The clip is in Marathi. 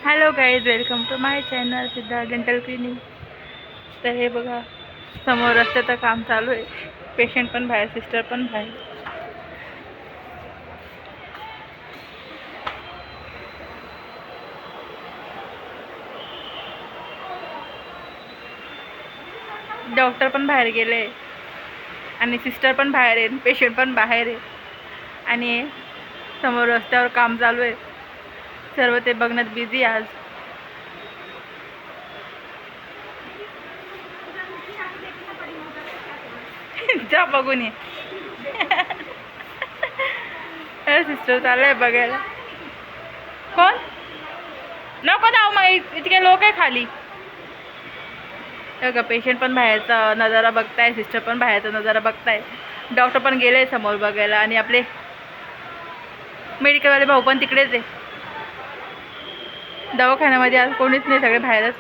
Hello guys, welcome to my channel Siddharth dental clinic. तर हे बघा, समोर रस्त्याचं काम चालू आहे. पेशंट पण बाहेर, सिस्टर पण बाहेर. डॉक्टर पण बाहेर गेले आणि सिस्टर पण बाहेर आहे, पेशंट पण बाहेर आहे. आणि समोर रस्त्यावर काम चालू आहे. सर्व ते बघण्यात बिझी आज. जा बघून ये. सिस्टर चाललंय बघायला. कोण नको जाऊ, मग इतके लोक आहे खाली. का पेशंट पण बाहेरचा नजारा बघताय, सिस्टर पण बाहेरचा नजारा बघताय. डॉक्टर पण गेले समोर बघायला आणि आपले मेडिकलवाले भाऊ पण तिकडेच आहे. दवाखान्यामध्ये आज कोणीच नाही, सगळे बाहेरच.